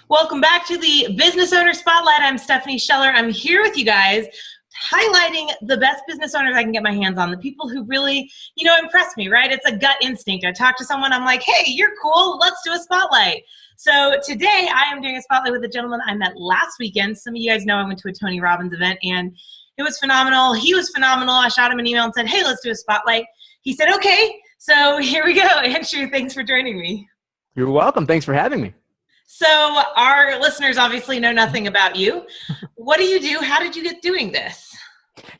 Welcome back to the Business Owner Spotlight. I'm Stephanie Scheller. I'm here with you guys, highlighting the best business owners I can get my hands on, the people who really, impress me, right? It's a gut instinct. I talk to someone, I'm like, hey, you're cool. Let's do a spotlight. So today I am doing a spotlight with a gentleman I met last weekend. Some of you guys know I went to a Tony Robbins event and it was phenomenal. He was phenomenal. I shot him an email and said, hey, let's do a spotlight. He said, okay. So here we go. Andrew, thanks for joining me. You're welcome. Thanks for having me. So our listeners obviously know nothing about you. What do you do? How did you get doing this?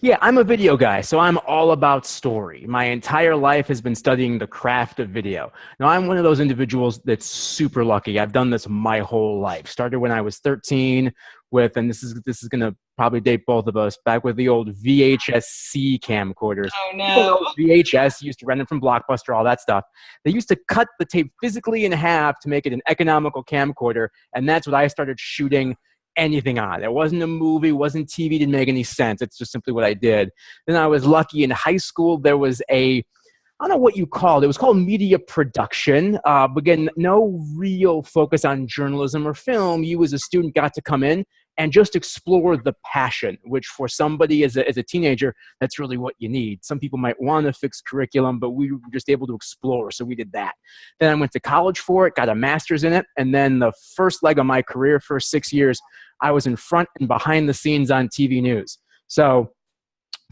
Yeah, I'm a video guy, so I'm all about story. My entire life has been studying the craft of video. Now, I'm one of those individuals that's super lucky. I've done this my whole life. Started when I was 13 with, and this is going to probably date both of us, back with the old VHS-C camcorders. Oh, no. VHS, used to rent it from Blockbuster, all that stuff. They used to cut the tape physically in half to make it an economical camcorder, and that's what I started shooting anything on. It wasn't a movie, wasn't TV, didn't make any sense. It's just simply what I did. Then I was lucky in high school. There was I don't know what you called it. It was called media production. Again, no real focus on journalism or film. You as a student got to come in and just explore the passion, which for somebody as a teenager, that's really what you need. Some people might want a fixed curriculum, but we were just able to explore, so we did that. Then I went to college for it, got a master's in it, and then the first leg of my career, first 6 years, I was in front and behind the scenes on TV news. So,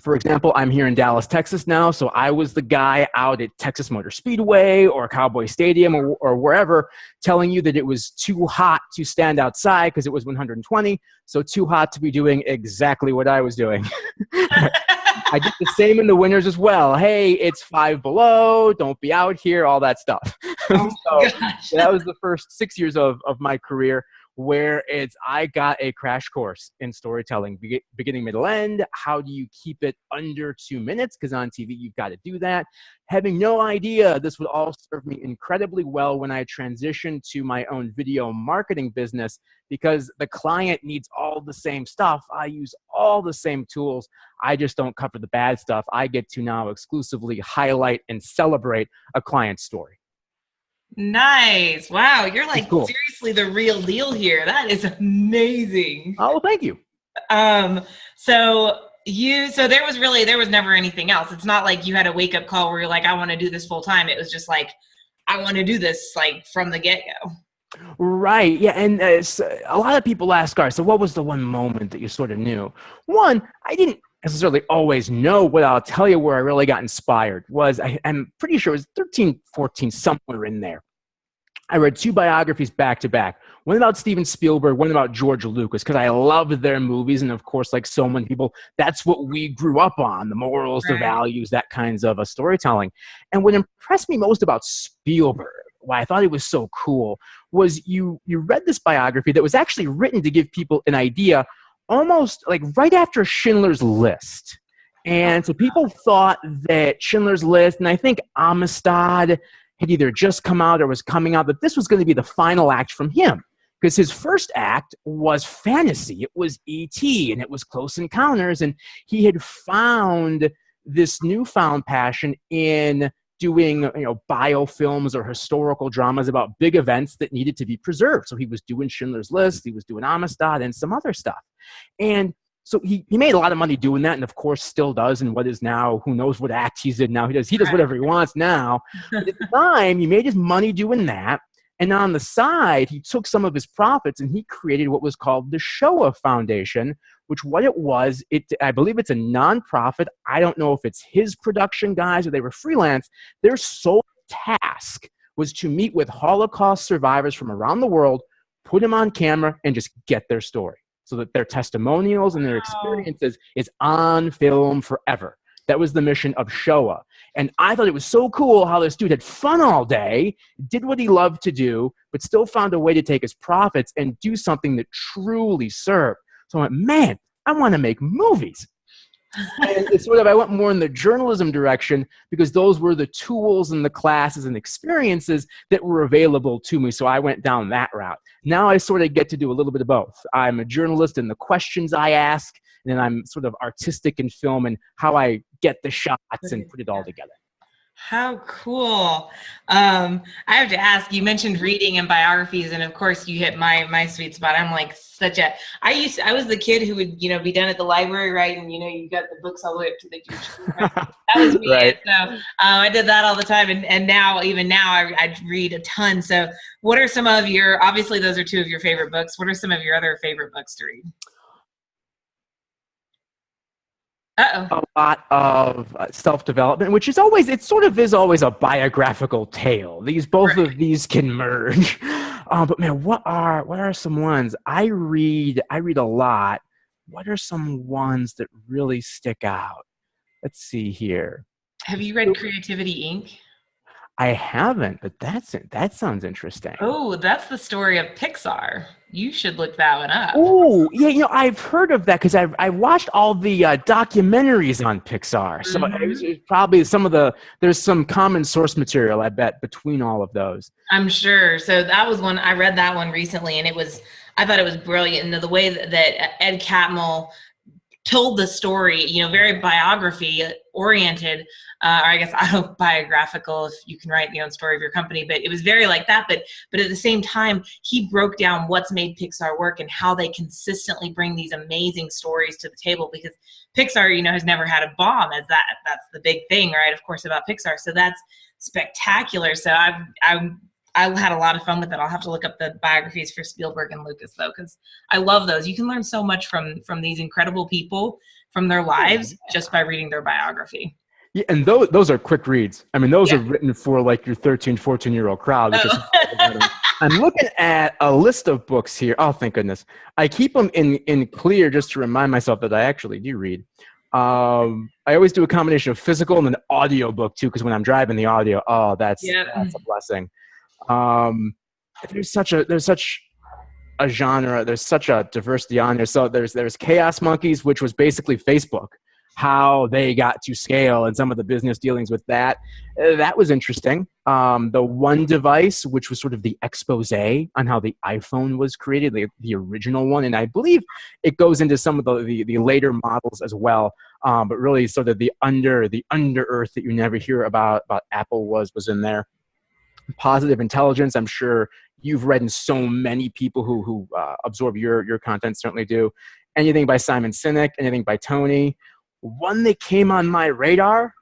for example, I'm here in Dallas, Texas now, so I was the guy out at Texas Motor Speedway or Cowboy Stadium or wherever telling you that it was too hot to stand outside because it was 120, so too hot to be doing exactly what I was doing. I did the same in the winters as well. Hey, it's 5 below, don't be out here, all that stuff. Oh so gosh. that was the first 6 years of my career, where I got a crash course in storytelling, beginning, middle, end. How do you keep it under 2 minutes? Because on TV, you've got to do that. Having no idea, this would all serve me incredibly well when I transitioned to my own video marketing business, because the client needs all the same stuff. I use all the same tools. I just don't cover the bad stuff. I get to now exclusively highlight and celebrate a client's story. Nice. Wow. You're like cool. Seriously the real deal here. That is amazing. Oh, thank you. So there was never anything else. It's not like you had a wake up call where you're like, I want to do this full time. It was just like, I want to do this like from the get go. Right. Yeah. And a lot of people ask, all right, so what was the one moment that you sort of knew? One, I didn't necessarily always know, but I'll tell you where I really got inspired was, I'm pretty sure it was 13, 14, somewhere in there. I read 2 biographies back to back. One about Steven Spielberg, one about George Lucas, because I loved their movies. And of course, like so many people, that's what we grew up on, the morals, Right. the values, that kinds of storytelling. And what impressed me most about Spielberg, why I thought he was so cool, was you read this biography that was actually written to give people an idea almost like right after Schindler's List. And so people thought that Schindler's List, and I think Amistad had either just come out or was coming out, that this was going to be the final act from him. Because his first act was fantasy. It was E.T. and it was Close Encounters. And he had found this newfound passion in doing biofilms or historical dramas about big events that needed to be preserved. So he was doing Schindler's List, he was doing Amistad, and some other stuff. And so he made a lot of money doing that, and of course still does, and what is now, who knows what act he's in now. He does whatever he wants now. But at the time, he made his money doing that. And on the side, he took some of his profits and he created what was called the Shoah Foundation, which what it was, I believe it's a nonprofit. I don't know if it's his production guys or they were freelance. Their sole task was to meet with Holocaust survivors from around the world, put them on camera, and just get their story so that their testimonials and their experiences is on film forever. That was the mission of Shoah. And I thought it was so cool how this dude had fun all day, did what he loved to do, but still found a way to take his profits and do something that truly served. So I went, man, I want to make movies. And it's sort of, I went more in the journalism direction because those were the tools and the classes and experiences that were available to me. So I went down that route. Now I sort of get to do a little bit of both. I'm a journalist in the questions I ask, and then I'm sort of artistic in film and how I get the shots and put it all together. How cool. I have to ask, you mentioned reading and biographies, and of course you hit my sweet spot. I'm like I was the kid who would, be done at the library, right? And you got the books all the way up to the juice. Right? That was me. Right. And so I did that all the time. And now, even now, I read a ton. So what are some of obviously those are two of your favorite books. What are some of your other favorite books to read? Uh-oh. A lot of self-development, which is always, it sort of is always a biographical tale. Both Right. of these can merge. But man, what are some ones I read? I read a lot. What are some ones that really stick out? Let's see here. Have you read Creativity Inc.? I haven't, but that sounds interesting. Oh, that's the story of Pixar. You should look that one up. Oh, yeah, I've heard of that because I've watched all the documentaries on Pixar. So it's probably there's some common source material, I bet, between all of those. I'm sure. So that was one, I read that one recently, and I thought it was brilliant. And the way that Ed Catmull told the story, very biography oriented, or I guess autobiographical, if you can write the own story of your company, but it was very like that. But at the same time, he broke down what's made Pixar work and how they consistently bring these amazing stories to the table, because Pixar, has never had a bomb that's the big thing, right? Of course, about Pixar. So that's spectacular. So I had a lot of fun with it. I'll have to look up the biographies for Spielberg and Lucas, though, because I love those. You can learn so much from these incredible people, from their lives, just by reading their biography. Yeah, and those are quick reads. I mean, those Yeah. are written for like your 13, 14-year-old crowd. Oh. I'm looking at a list of books here. Oh, thank goodness. I keep them in clear just to remind myself that I actually do read. I always do a combination of physical and an audio book too, because when I'm driving the audio, that's a blessing. There's such a genre. There's such a diversity on there. So there's Chaos Monkeys, which was basically Facebook, how they got to scale and some of the business dealings with that. That was interesting. The One Device, which was sort of the expose on how the iPhone was created, the original one. And I believe it goes into some of the later models as well. But really sort of the under earth that you never hear about Apple was in there. Positive Intelligence, I'm sure you've read, and so many people who absorb your content certainly do. Anything by Simon Sinek, anything by Tony. One that came on my radar,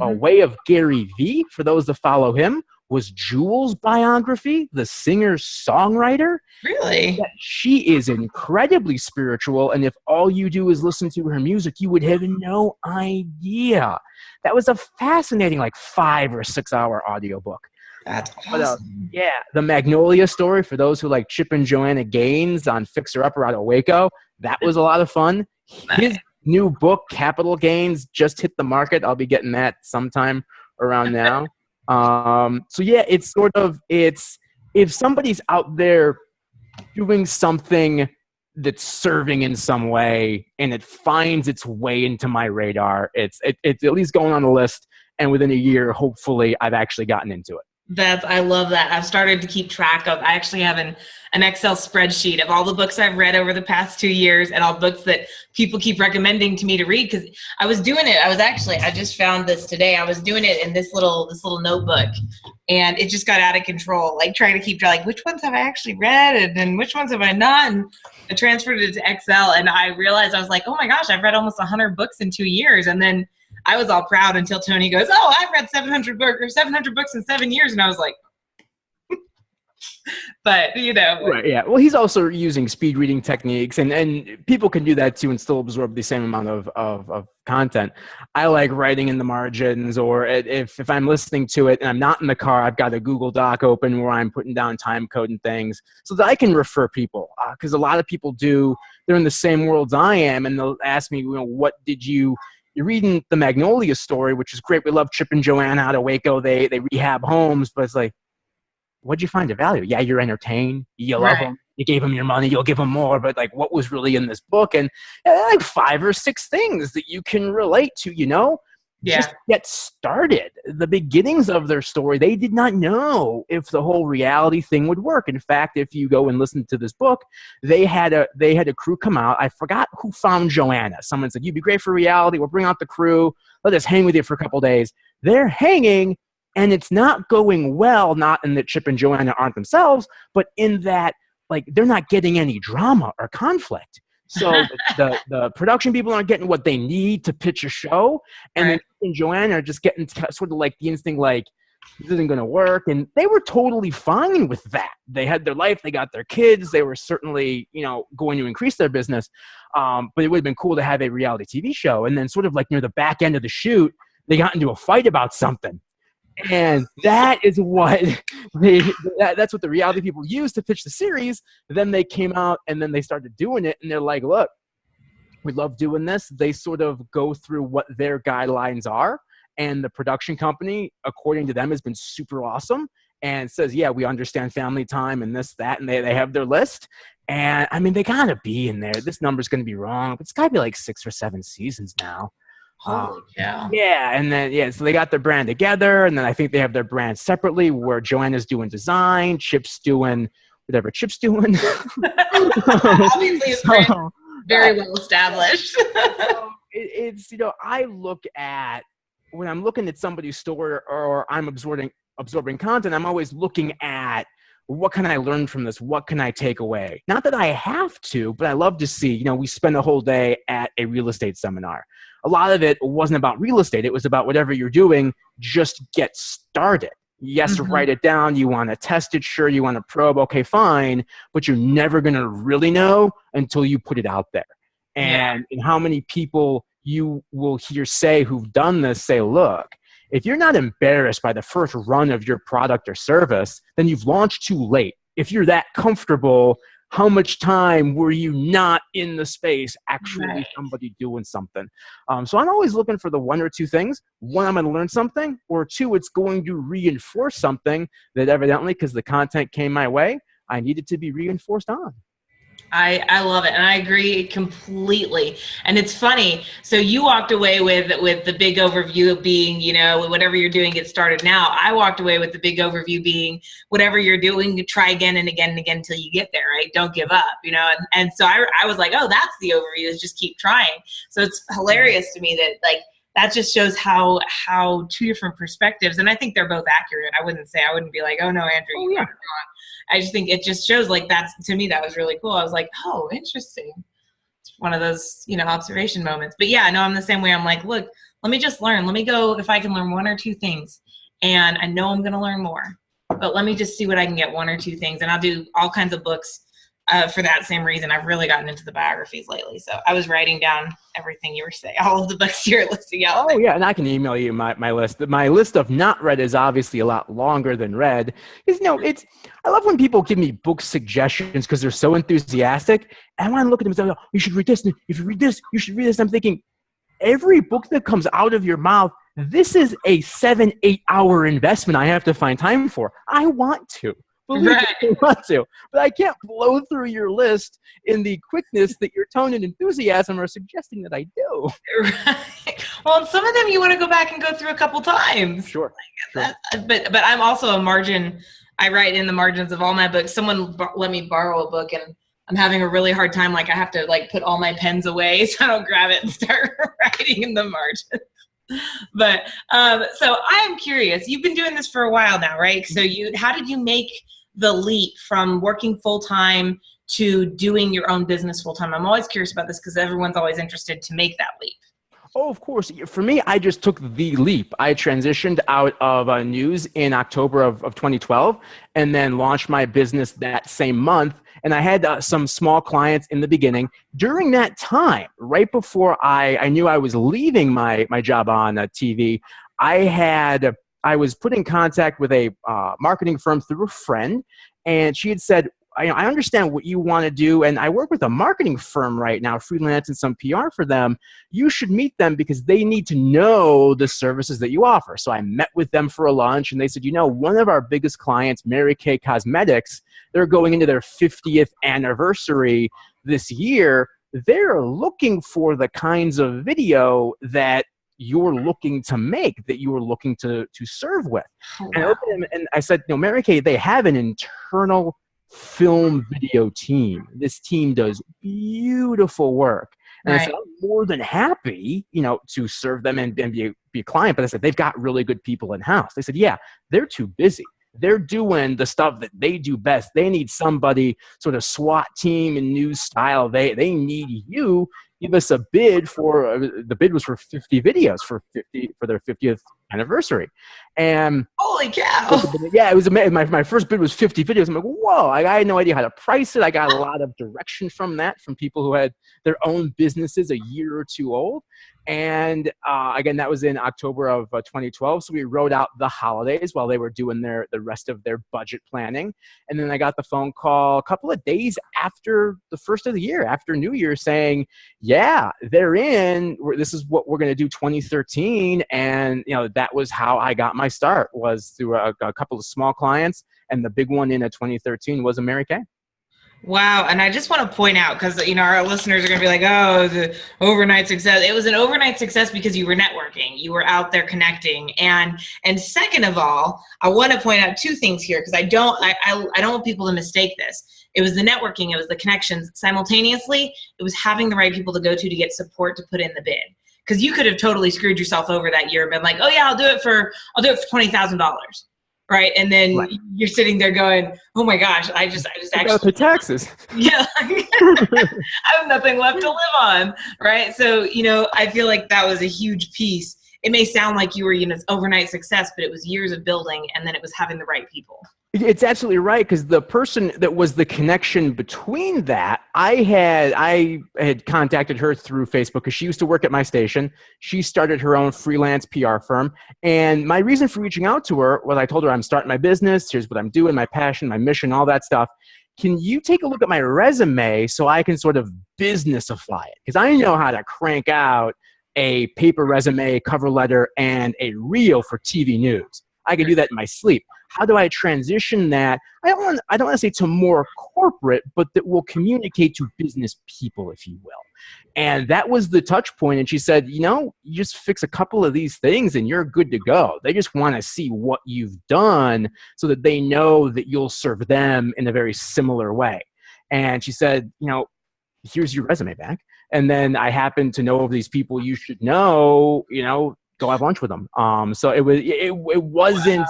A Way of Gary Vee, for those that follow him, was Jewel's biography, the singer-songwriter. Really? She is incredibly spiritual, and if all you do is listen to her music, you would have no idea. That was a fascinating, 5 or 6 hour audiobook. That's awesome. Yeah, the Magnolia Story, for those who like Chip and Joanna Gaines on Fixer Upper out of Waco, that was a lot of fun. His new book, Capital Gains, just hit the market. I'll be getting that sometime around now. So yeah, it's if somebody's out there doing something that's serving in some way and it finds its way into my radar, it's at least going on the list, and within a year, hopefully, I've actually gotten into it. I love that. I've started to keep track of, I actually have an Excel spreadsheet of all the books I've read over the past 2 years and all books that people keep recommending to me to read. Cause I was doing it. I just found this today. I was doing it in this little notebook, and it just got out of control. Trying to keep track, which ones have I actually read and then which ones have I not? And I transferred it to Excel, and I realized, I was like, oh my gosh, I've read almost 100 books in 2 years. And then I was all proud until Tony goes, oh, I've read 700 books in 7 years. And I was like, but Right, yeah. Well, he's also using speed reading techniques, and people can do that too and still absorb the same amount of content. I like writing in the margins, or if I'm listening to it and I'm not in the car, I've got a Google Doc open where I'm putting down time code and things so that I can refer people. Because a lot of people they're in the same worlds I am, and they'll ask me, what did you're reading the Magnolia Story, which is great. We love Chip and Joanna out of Waco. They rehab homes, but it's like, what'd you find of value? Yeah, you're entertained. You love them. You gave them your money. You'll give them more. But what was really in this book? And 5 or 6 things that you can relate to, just get started. The beginnings of their story, they did not know if the whole reality thing would work. In fact, if you go and listen to this book, they had a crew come out. I forgot who found Joanna. Someone said, you'd be great for reality. We'll bring out the crew. Let us hang with you for a couple days. They're hanging. And it's not going well, not in that Chip and Joanna aren't themselves, but in that, like, they're not getting any drama or conflict. So the production people aren't getting what they need to pitch a show. And then Right. Chip and Joanna are just getting sort of like the instinct, like, this isn't going to work. And they were totally fine with that. They had their life. They got their kids. They were certainly, going to increase their business. But it would have been cool to have a reality TV show. And then sort of like near the back end of the shoot, they got into a fight about something. And that is what that's what the reality people used to pitch the series. Then they came out and then they started doing it. And they're like, look, we love doing this. They sort of go through what their guidelines are. And the production company, according to them, has been super awesome and says, yeah, we understand family time and this, that, and they have their list. And I mean, they got to be in there. This number's going to be wrong. It's got to be like 6 or 7 seasons now. Holy cow. Yeah. And then, so they got their brand together. And then I think they have their brand separately where Joanna's doing design, Chip's doing whatever Chip's doing. Obviously, it's very well established. It's, I look at, when I'm looking at somebody's story or I'm absorbing content, I'm always looking at what can I learn from this? What can I take away? Not that I have to, but I love to see, we spend a whole day at a real estate seminar. A lot of it wasn't about real estate. It was about whatever you're doing, just get started. Yes, write it down. You want to test it. Sure. You want to probe. Okay, fine. But you're never going to really know until you put it out there. And how many people you will hear say who've done this say, look, if you're not embarrassed by the first run of your product or service, then you've launched too late. If you're that comfortable, how much time were you not in the space actually somebody doing something? So I'm always looking for the 1 or 2 things. 1, I'm going to learn something, or 2, it's going to reinforce something that evidently, because the content came my way, I needed to be reinforced on. I love it. And I agree completely. And it's funny. So you walked away with the big overview being, whatever you're doing, get started now. I walked away with the big overview being whatever you're doing, try again and again and again until you get there, right? Don't give up, and so I was like, oh, that's the overview, is just keep trying. So it's hilarious to me that that just shows how 2 different perspectives, and I think they're both accurate. I wouldn't be like, oh no, Andrew, you got it wrong. I just think it just shows to me, that was really cool. I was like, oh, interesting. It's one of those, observation moments. But yeah, no, I'm the same way. I'm like, look, let me just learn. Let me go, if I can learn 1 or 2 things, and I know I'm going to learn more, but let me just see what I can get 1 or 2 things. And I'll do all kinds of books for that same reason. I've really gotten into the biographies lately. So I was writing down everything you were saying, all of the books you're listing out. Oh, yeah. And I can email you my list. My list of not read is obviously a lot longer than read. Because, I love when people give me book suggestions because they're so enthusiastic. And when I look at them and say, oh, you should read this. If you read this, you should read this. I'm thinking, every book that comes out of your mouth, this is a 7-8 hour investment I have to find time for. I want to. Believe me, I want to, but I can't blow through your list in the quickness that your tone and enthusiasm are suggesting that I do. Right. Well, some of them you want to go back and go through a couple times. Sure. But I'm also a margin. I write in the margins of all my books. Someone let me borrow a book, and I'm having a really hard time. I have to put all my pens away so I don't grab it and start writing in the margins. But so I am curious. You've been doing this for a while now, right? So how did you make the leap from working full-time to doing your own business full-time? I'm always curious about this because everyone's always interested to make that leap. Oh, of course. For me, I just took the leap. I transitioned out of news in October of 2012 and then launched my business that same month. And I had some small clients in the beginning. During that time, right before I knew I was leaving my job on TV, I was put in contact with a marketing firm through a friend, and she had said, I understand what you want to do, and I work with a marketing firm right now, freelance and some PR for them. You should meet them because they need to know the services that you offer. So I met with them for a lunch, and they said, one of our biggest clients, Mary Kay Cosmetics, they're going into their 50th anniversary this year. They're looking for the kinds of video that you're looking to make, that you were looking to serve with. Oh, wow. And I said, Mary Kay, they have an internal film video team. This team does beautiful work. And I said, Right. I'm more than happy, to serve them and be a client. But I said, they've got really good people in-house. They said, yeah, they're too busy. They're doing the stuff that they do best. They need somebody, sort of SWAT team and news style. They need you. Give us a bid for the bid was for 50 videos for their 50th anniversary. And Holy cow. yeah, it was amazing. My first bid was 50 videos. I'm like, whoa, I had no idea how to price it. I got a lot of direction from people who had their own businesses a year or two old. And again, that was in October of 2012. So we wrote out the holidays while they were doing the rest of their budget planning. And then I got the phone call a couple of days after the first of the year, after New Year, saying, yeah, they're in. This is what we're going to do 2013. And, that was how I got my start, was through a couple of small clients. And the big one in 2013 was a Mary Kay. Wow. And I just want to point out, because, our listeners are going to be like, oh, the overnight success. It was an overnight success because you were networking. You were out there connecting. And second of all, I want to point out two things here, because I don't want people to mistake this. It was the networking. It was the connections. Simultaneously, it was having the right people to go to get support to put in the bid. Because you could have totally screwed yourself over that year and been like, oh yeah, I'll do it for $20,000. Right. And then you're sitting there going, oh my gosh, I just actually pay taxes. Yeah. I have nothing left to live on. Right. So, I feel like that was a huge piece. It may sound like you were, overnight success, but it was years of building, and then it was having the right people. It's absolutely right, because the person that was the connection between that, I had contacted her through Facebook because she used to work at my station. She started her own freelance PR firm. And my reason for reaching out to her was I told her I'm starting my business. Here's what I'm doing, my passion, my mission, all that stuff. Can you take a look at my resume so I can sort of businessify it? Because I know how to crank out a paper resume, cover letter, and a reel for TV news. I can do that in my sleep. How do I transition that? I don't want to say to more corporate, but that will communicate to business people, if you will. And that was the touch point. And she said, you just fix a couple of these things and you're good to go. They just want to see what you've done so that they know that you'll serve them in a very similar way. And she said, here's your resume back. And then I happen to know of these people you should know, go have lunch with them. So it wasn't. Wow.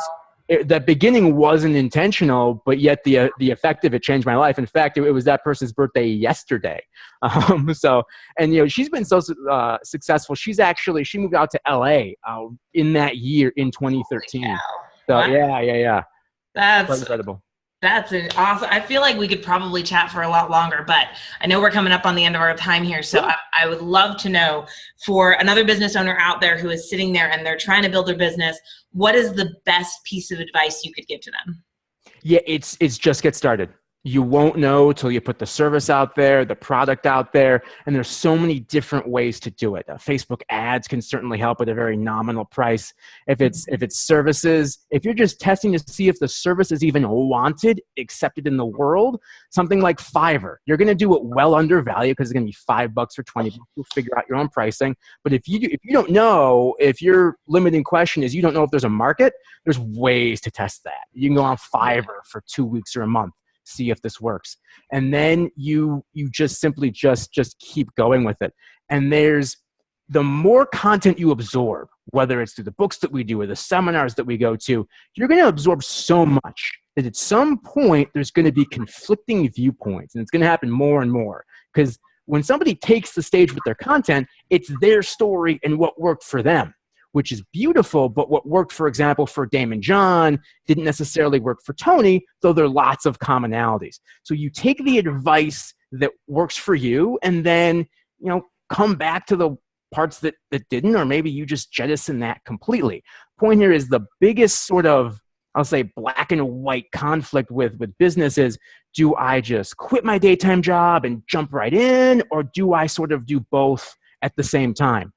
The beginning wasn't intentional, but yet the effect of it changed my life. In fact, it was that person's birthday yesterday. She's been so successful. She moved out to LA in that year in 2013. So wow. Yeah. That's quite incredible. That's an awesome. I feel like we could probably chat for a lot longer, but I know we're coming up on the end of our time here. So I would love to know, for another business owner out there who is sitting there and they're trying to build their business, what is the best piece of advice you could give to them? Yeah, it's just get started. You won't know till you put the service out there, the product out there, and there's so many different ways to do it. Facebook ads can certainly help at a very nominal price. If it's services, if you're just testing to see if the service is even wanted, accepted in the world, something like Fiverr, you're going to do it well under value because it's going to be $5 or $20. You'll figure out your own pricing. But if you don't know, if your limiting question is you don't know if there's a market, there's ways to test that. You can go on Fiverr for 2 weeks or a month. See if this works. And then you just simply just keep going with it. And there's the more content you absorb, whether it's through the books that we do or the seminars that we go to, you're going to absorb so much that at some point there's going to be conflicting viewpoints, and it's going to happen more and more. Because when somebody takes the stage with their content, it's their story and what worked for them, which is beautiful, but what worked, for example, for Dame and John didn't necessarily work for Tony, though there are lots of commonalities. So you take the advice that works for you and then, come back to the parts that didn't, or maybe you just jettison that completely. Point here is the biggest sort of, I'll say, black and white conflict with business is, do I just quit my daytime job and jump right in, or do I sort of do both at the same time?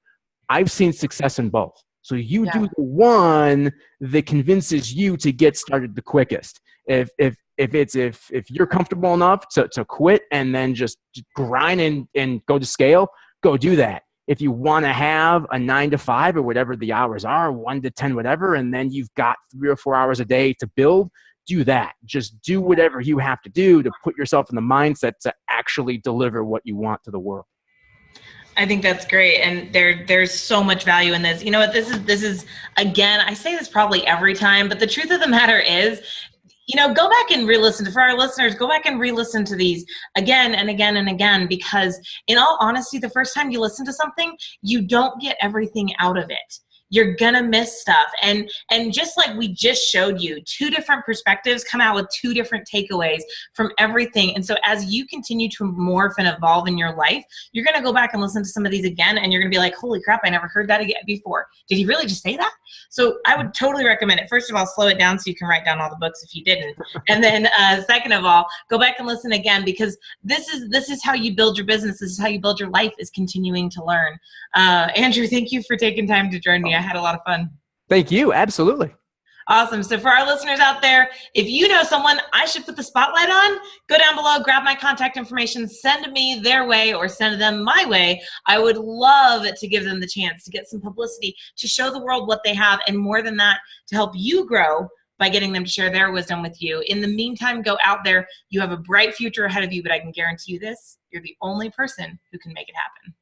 I've seen success in both. So you do the one that convinces you to get started the quickest. If you're comfortable enough to quit and then just grind and go to scale, go do that. If you want to have a 9 to 5 or whatever the hours are, 1 to 10, whatever, and then you've got 3 or 4 hours a day to build, do that. Just do whatever you have to do to put yourself in the mindset to actually deliver what you want to the world. I think that's great, and there's so much value in this. You know what? This is again. I say this probably every time, but the truth of the matter is, go back and re-listen to, for our listeners, go back and re-listen to these again and again and again, because in all honesty, the first time you listen to something, you don't get everything out of it. You're gonna miss stuff. And just like we just showed you, two different perspectives come out with two different takeaways from everything. And so as you continue to morph and evolve in your life, you're gonna go back and listen to some of these again, and you're gonna be like, holy crap, I never heard that again before. Did he really just say that? So I would totally recommend it. First of all, slow it down so you can write down all the books if you didn't. And then second of all, go back and listen again, because this is how you build your business. This is how you build your life, is continuing to learn. Andrew, thank you for taking time to join me. I had a lot of fun. Thank you. Absolutely. Awesome. So for our listeners out there, if you know someone I should put the spotlight on, go down below, grab my contact information, send me their way or send them my way. I would love to give them the chance to get some publicity, to show the world what they have, and more than that, to help you grow by getting them to share their wisdom with you. In the meantime, go out there. You have a bright future ahead of you, but I can guarantee you this, you're the only person who can make it happen.